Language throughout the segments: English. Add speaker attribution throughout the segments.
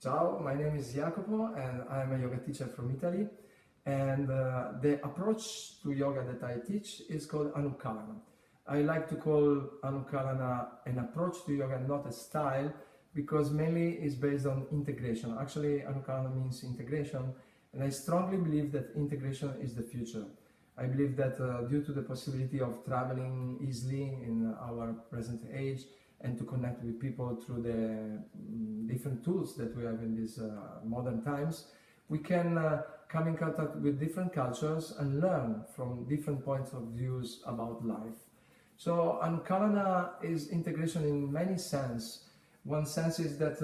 Speaker 1: Ciao, my name is Jacopo and I'm a yoga teacher from Italy. And the approach to yoga that I teach is called anukalana. I like to call anukalana an approach to yoga, not a style, because mainly it's based on integration. Actually, anukalana means integration, and I strongly believe that integration is the future. I believe that due to the possibility of traveling easily in our present age and to connect with people through the different tools that we have in these modern times, we can come in contact with different cultures and learn from different points of views about life. So anukalana is integration in many senses. One sense is that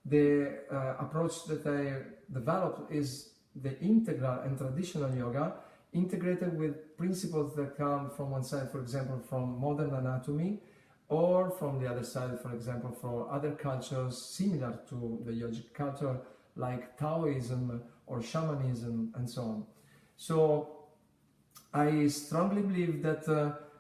Speaker 1: the approach that I developed is the integral and traditional yoga integrated with principles that come from one side, for example, from modern anatomy, or from the other side, for example, for other cultures similar to the yogic culture, like Taoism or shamanism and so on. So I strongly believe that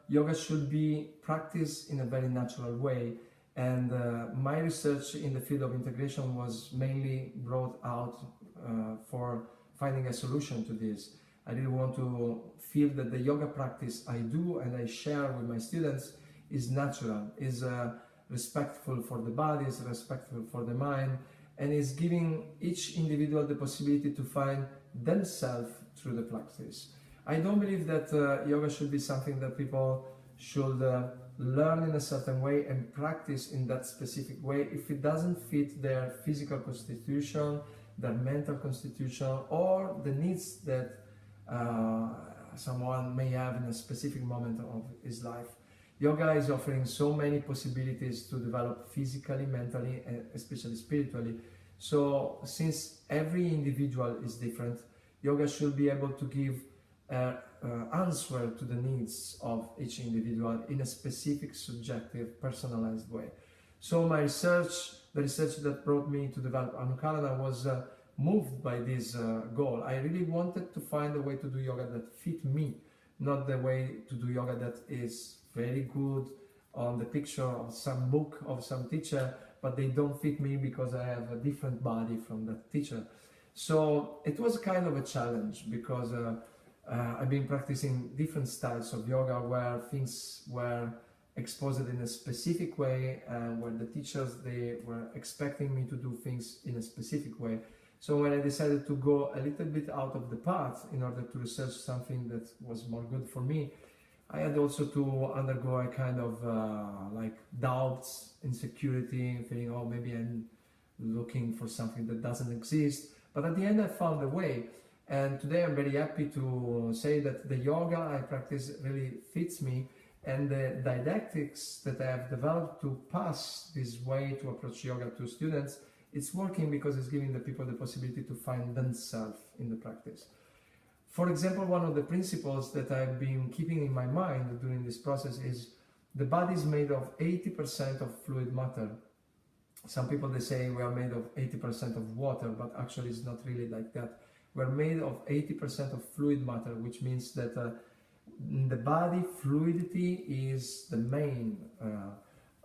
Speaker 1: yoga should be practiced in a very natural way, and my research in the field of integration was mainly brought out for finding a solution to this. I really want to feel that the yoga practice I do and I share with my students is natural, is respectful for the body, is respectful for the mind, and is giving each individual the possibility to find themselves through the practice. I don't believe that yoga should be something that people should learn in a certain way and practice in that specific way if it doesn't fit their physical constitution, their mental constitution, or the needs that someone may have in a specific moment of his life. Yoga is offering so many possibilities to develop physically, mentally, and especially spiritually. So since every individual is different, yoga should be able to give answer to the needs of each individual in a specific, subjective, personalized way. So my research, the research that brought me to develop anukalana was moved by this goal. I really wanted to find a way to do yoga that fit me, not the way to do yoga that is very good on the picture of some book of some teacher, but they don't fit me because I have a different body from that teacher. So it was kind of a challenge because I've been practicing different styles of yoga where things were exposed in a specific way and where the teachers, they were expecting me to do things in a specific way. So when I decided to go a little bit out of the path in order to research something that was more good for me, I had also to undergo a kind of like doubts, insecurity, feeling, oh, maybe I'm looking for something that doesn't exist. But at the end I found a way. And today I'm very happy to say that the yoga I practice really fits me, and the didactics that I have developed to pass this way to approach yoga to students, it's working because it's giving the people the possibility to find themselves in the practice. For example, one of the principles that I've been keeping in my mind during this process is the body is made of 80% of fluid matter. Some people, they say we are made of 80% of water, but actually it's not really like that. We're made of 80% of fluid matter, which means that in the body, fluidity is the main,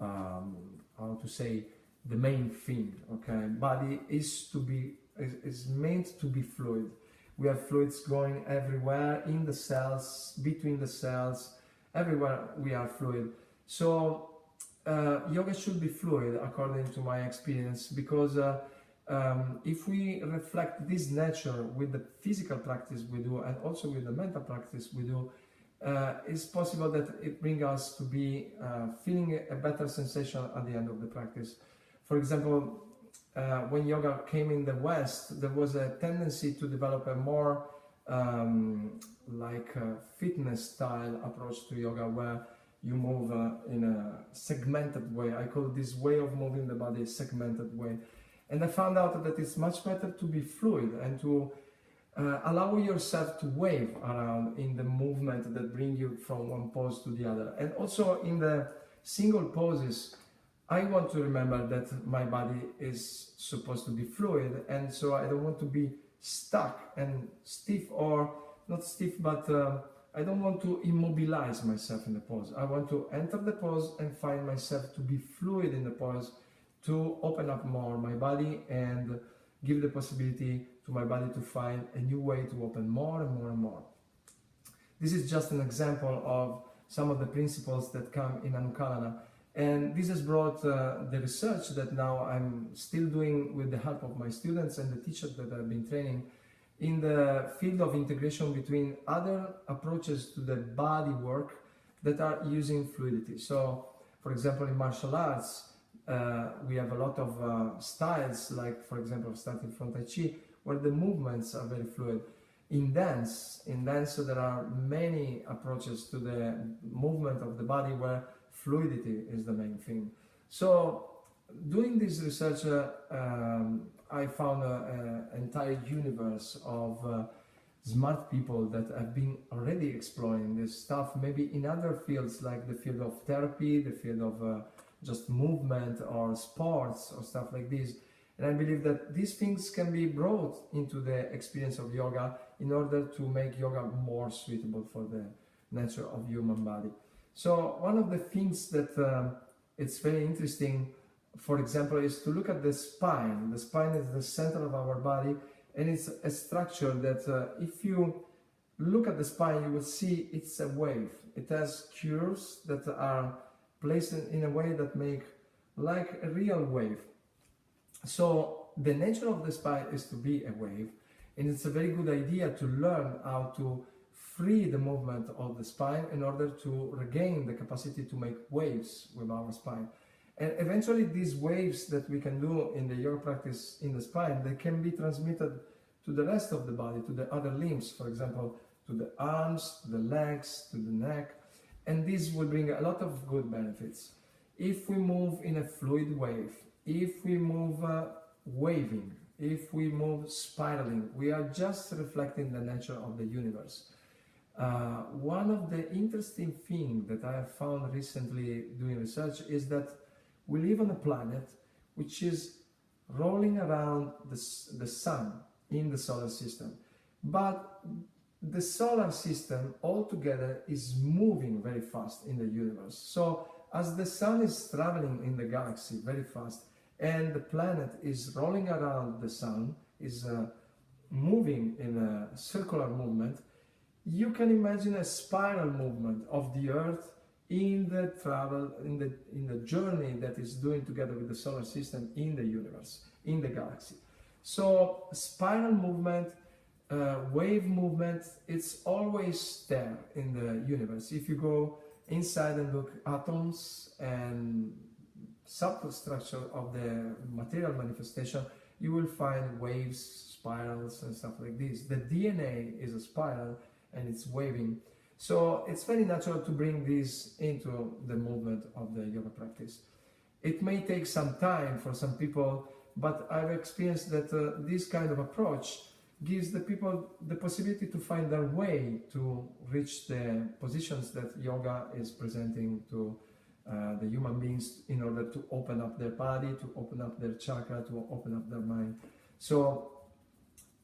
Speaker 1: how to say, the main thing. Okay, body is meant to be fluid. We have fluids going everywhere, in the cells, between the cells, everywhere we are fluid. So yoga should be fluid according to my experience, because if we reflect this nature with the physical practice we do and also with the mental practice we do, it's possible that it brings us to be feeling a better sensation at the end of the practice. For example, when yoga came in the West, there was a tendency to develop a more fitness style approach to yoga, where you move in a segmented way. I call this way of moving the body a segmented way. And I found out that it's much better to be fluid and to allow yourself to wave around in the movement that bring you from one pose to the other. And also in the single poses, I want to remember that my body is supposed to be fluid, and so I don't want to be stuck and stiff, or not stiff, but I don't want to immobilize myself in the pose. I want to enter the pose and find myself to be fluid in the pose, to open up more my body and give the possibility to my body to find a new way to open more and more and more. This is just an example of some of the principles that come in anukalana, and this has brought the research that now I'm still doing with the help of my students and the teachers that I've been training in the field of integration between other approaches to the body work that are using fluidity. So, for example, in martial arts, we have a lot of styles, like, for example, starting from Tai Chi, where the movements are very fluid. In dance, there are many approaches to the movement of the body where fluidity is the main thing. So, doing this research, I found an entire universe of smart people that have been already exploring this stuff, maybe in other fields like the field of therapy, the field of just movement or sports or stuff like this. And I believe that these things can be brought into the experience of yoga in order to make yoga more suitable for the nature of human body. So one of the things that it's very interesting, for example, is to look at the spine. The spine is the center of our body, and it's a structure that if you look at the spine, you will see it's a wave. It has curves that are placed in a way that make like a real wave. So the nature of the spine is to be a wave, and it's a very good idea to learn how to free the movement of the spine in order to regain the capacity to make waves with our spine. And eventually these waves that we can do in the yoga practice in the spine, they can be transmitted to the rest of the body, to the other limbs, for example, to the arms, to the legs, to the neck, and this will bring a lot of good benefits. If we move in a fluid wave, if we move waving, if we move spiraling, we are just reflecting the nature of the universe. One of the interesting things that I have found recently doing research is that we live on a planet which is rolling around the sun in the solar system. But the solar system altogether is moving very fast in the universe. So as the sun is traveling in the galaxy very fast and the planet is rolling around the sun, is moving in a circular movement, you can imagine a spiral movement of the Earth in the travel, in the journey that is doing together with the solar system in the universe, in the galaxy. So spiral movement, wave movement, it's always there in the universe. If you go inside and look atoms and subtle structure of the material manifestation, you will find waves, spirals and stuff like this. The DNA is a spiral and it's waving. So it's very natural to bring this into the movement of the yoga practice. It may take some time for some people, but I've experienced that this kind of approach gives the people the possibility to find their way to reach the positions that yoga is presenting to the human beings in order to open up their body, to open up their chakra, to open up their mind. So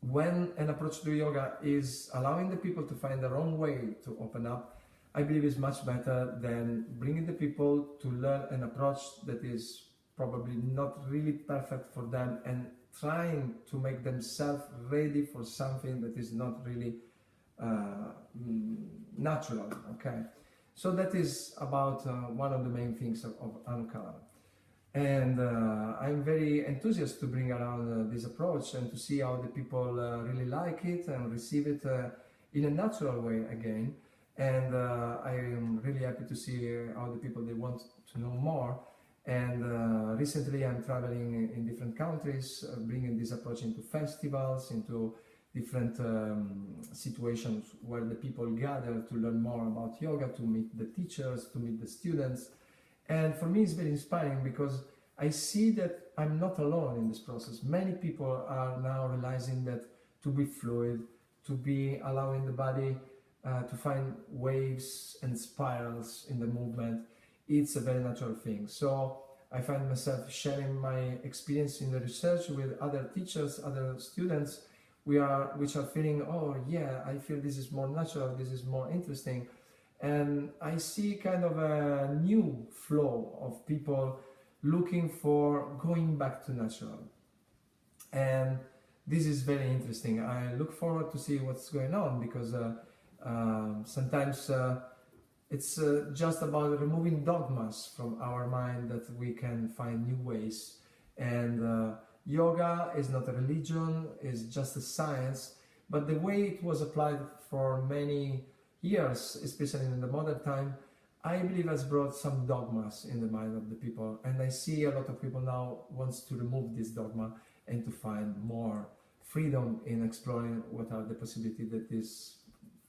Speaker 1: when an approach to yoga is allowing the people to find their own way to open up, I believe is much better than bringing the people to learn an approach that is probably not really perfect for them and trying to make themselves ready for something that is not really natural. Okay, so that is about one of the main things of anukalana. And I'm very enthusiastic to bring around this approach and to see how the people really like it and receive it in a natural way again. And I am really happy to see how the people, they want to know more. And recently I'm traveling in different countries, bringing this approach into festivals, into different situations where the people gather to learn more about yoga, to meet the teachers, to meet the students. And for me it's very inspiring because I see that I'm not alone in this process. Many people are now realizing that to be fluid, to be allowing the body to find waves and spirals in the movement, it's a very natural thing. So I find myself sharing my experience in the research with other teachers, other students, which are feeling, oh yeah, I feel this is more natural, this is more interesting. And I see kind of a new flow of people looking for going back to natural. And this is very interesting. I look forward to see what's going on, because sometimes it's just about removing dogmas from our mind, that we can find new ways. And yoga is not a religion, it's just a science, but the way it was applied for many years, especially in the modern time, I believe has brought some dogmas in the mind of the people. And I see a lot of people now wants to remove this dogma and to find more freedom in exploring what are the possibilities that this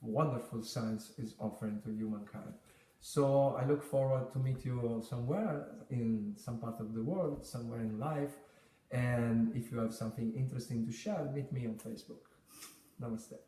Speaker 1: wonderful science is offering to humankind. So I look forward to meet you somewhere in some part of the world, somewhere in life. And if you have something interesting to share, meet me on Facebook. Namaste.